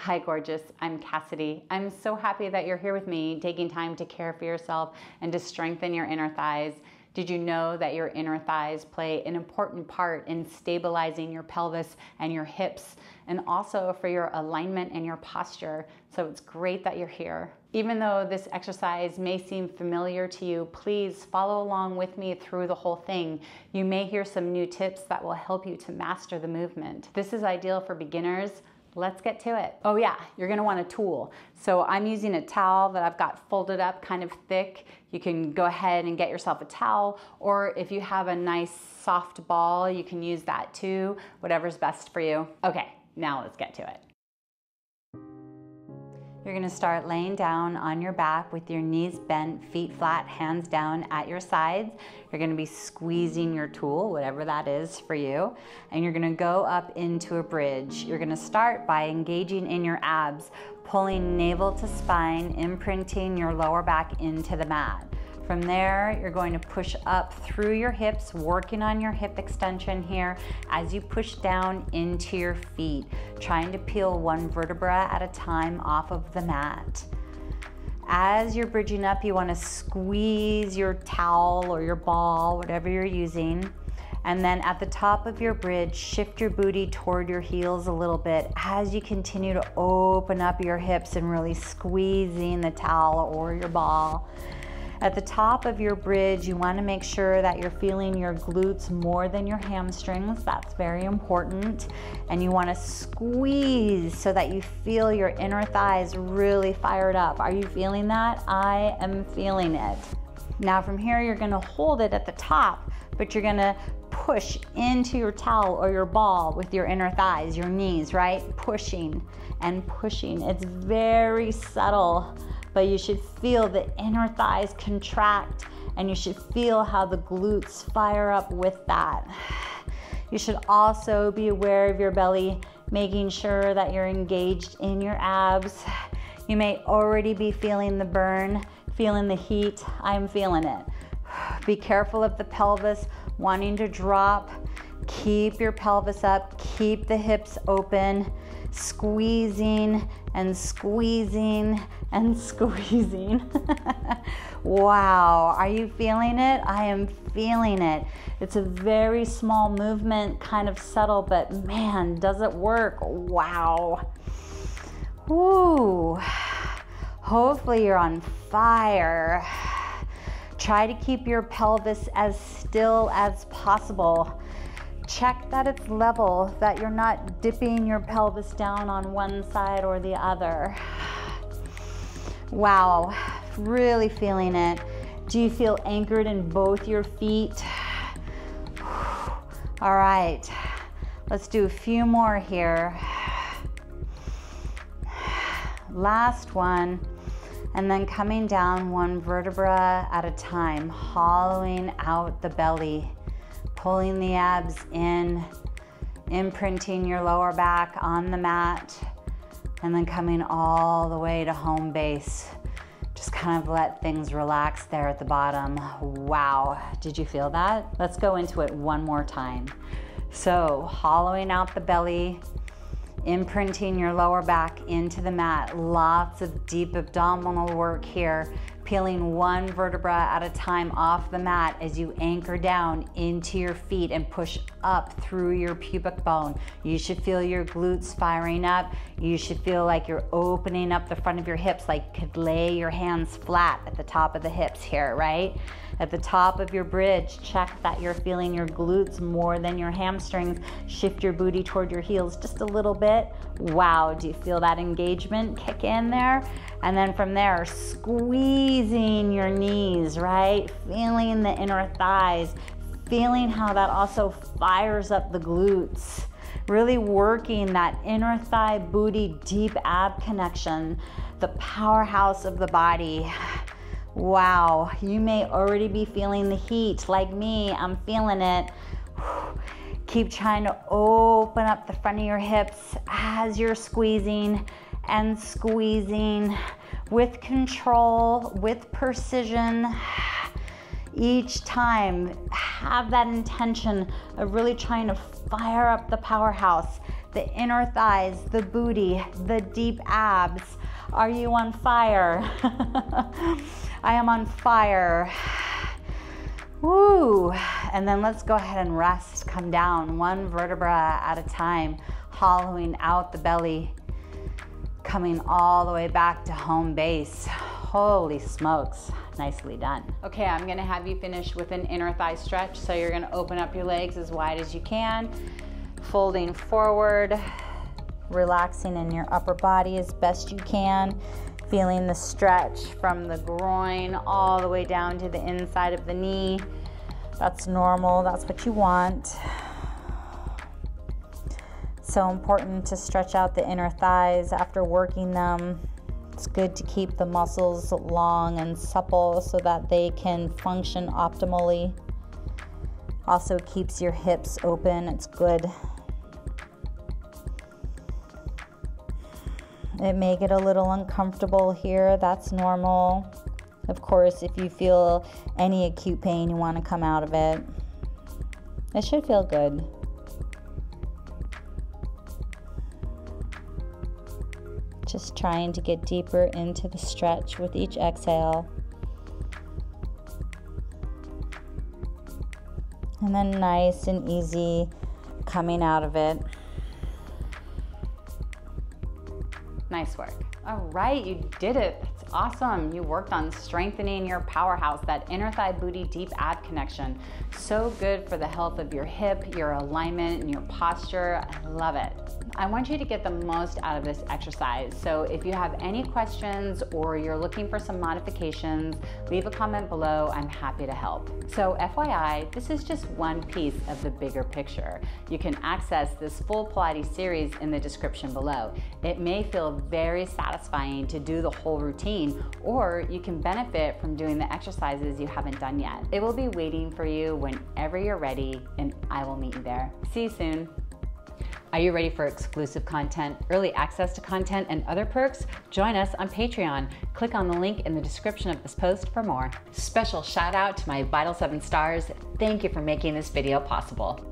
Hi gorgeous, I'm Cassidy. I'm so happy that you're here with me, taking time to care for yourself and to strengthen your inner thighs. Did you know that your inner thighs play an important part in stabilizing your pelvis and your hips, and also for your alignment and your posture? So it's great that you're here. Even though this exercise may seem familiar to you, please follow along with me through the whole thing. You may hear some new tips that will help you to master the movement. This is ideal for beginners. Let's get to it. Oh yeah, you're gonna want a tool. So I'm using a towel that I've got folded up kind of thick. You can go ahead and get yourself a towel, or if you have a nice soft ball, you can use that too, whatever's best for you. Okay, now let's get to it. You're gonna start laying down on your back with your knees bent, feet flat, hands down at your sides. You're gonna be squeezing your tool, whatever that is for you, and you're gonna go up into a bridge. You're gonna start by engaging in your abs, pulling navel to spine, imprinting your lower back into the mat. From there, you're going to push up through your hips, working on your hip extension here as you push down into your feet, trying to peel one vertebra at a time off of the mat. As you're bridging up, you want to squeeze your towel or your ball, whatever you're using. And then at the top of your bridge, shift your booty toward your heels a little bit as you continue to open up your hips and really squeezing the towel or your ball. At the top of your bridge, you want to make sure that you're feeling your glutes more than your hamstrings. That's very important. And you want to squeeze so that you feel your inner thighs really fired up. Are you feeling that? I am feeling it. Now from here, you're going to hold it at the top, but you're going to push into your towel or your ball with your inner thighs, your knees, right? Pushing and pushing. It's very subtle, but you should feel the inner thighs contract, and you should feel how the glutes fire up with that. You should also be aware of your belly, making sure that you're engaged in your abs. You may already be feeling the burn, feeling the heat. I'm feeling it. Be careful of the pelvis wanting to drop. Keep your pelvis up, keep the hips open, squeezing and squeezing and squeezing. Wow, are you feeling it? I am feeling it. It's a very small movement, kind of subtle, but man, does it work? Wow. Woo. Hopefully you're on fire. Try to keep your pelvis as still as possible. Check that it's level, that you're not dipping your pelvis down on one side or the other. Wow, really feeling it. Do you feel anchored in both your feet? All right, let's do a few more here. Last one, and then coming down one vertebra at a time, hollowing out the belly. Pulling the abs in, imprinting your lower back on the mat, and then coming all the way to home base. Just kind of let things relax there at the bottom. Wow, did you feel that? Let's go into it one more time. So, hollowing out the belly, imprinting your lower back into the mat. Lots of deep abdominal work here. Peeling one vertebra at a time off the mat as you anchor down into your feet and push up through your pubic bone. You should feel your glutes firing up. You should feel like you're opening up the front of your hips, like you could lay your hands flat at the top of the hips here, right? At the top of your bridge, check that you're feeling your glutes more than your hamstrings. Shift your booty toward your heels just a little bit. Wow, do you feel that engagement kick in there? And then from there, squeezing your knees, right? Feeling the inner thighs, feeling how that also fires up the glutes. Really working that inner thigh booty deep ab connection, the powerhouse of the body. Wow, you may already be feeling the heat. Like me, I'm feeling it. Keep trying to open up the front of your hips as you're squeezing and squeezing with control, with precision. Each time, have that intention of really trying to fire up the powerhouse. the inner thighs, the booty, the deep abs. Are you on fire? I am on fire. Woo. And then let's go ahead and rest. Come down one vertebra at a time, hollowing out the belly, coming all the way back to home base. Holy smokes, nicely done. Okay, I'm gonna have you finish with an inner thigh stretch. So you're gonna open up your legs as wide as you can, folding forward, relaxing in your upper body as best you can, feeling the stretch from the groin all the way down to the inside of the knee. That's normal, that's what you want. So important to stretch out the inner thighs after working them. It's good to keep the muscles long and supple so that they can function optimally. Also keeps your hips open, it's good. It may get a little uncomfortable here, that's normal. Of course, if you feel any acute pain, you want to come out of it. It should feel good. Just trying to get deeper into the stretch with each exhale. And then nice and easy coming out of it. Nice work. All right, you did it. That's awesome. You worked on strengthening your powerhouse, that inner thigh booty deep ab connection. So good for the health of your hip, your alignment, and your posture. I love it. I want you to get the most out of this exercise. So if you have any questions or you're looking for some modifications, leave a comment below. I'm happy to help. So FYI, this is just one piece of the bigger picture. You can access this full Pilates series in the description below. It may feel very satisfying to do the whole routine, or you can benefit from doing the exercises you haven't done yet. It will be waiting for you whenever you're ready, and I will meet you there. See you soon. Are you ready for exclusive content, early access to content, and other perks? Join us on Patreon. Click on the link in the description of this post for more. Special shout out to my Vital 7 stars. Thank you for making this video possible.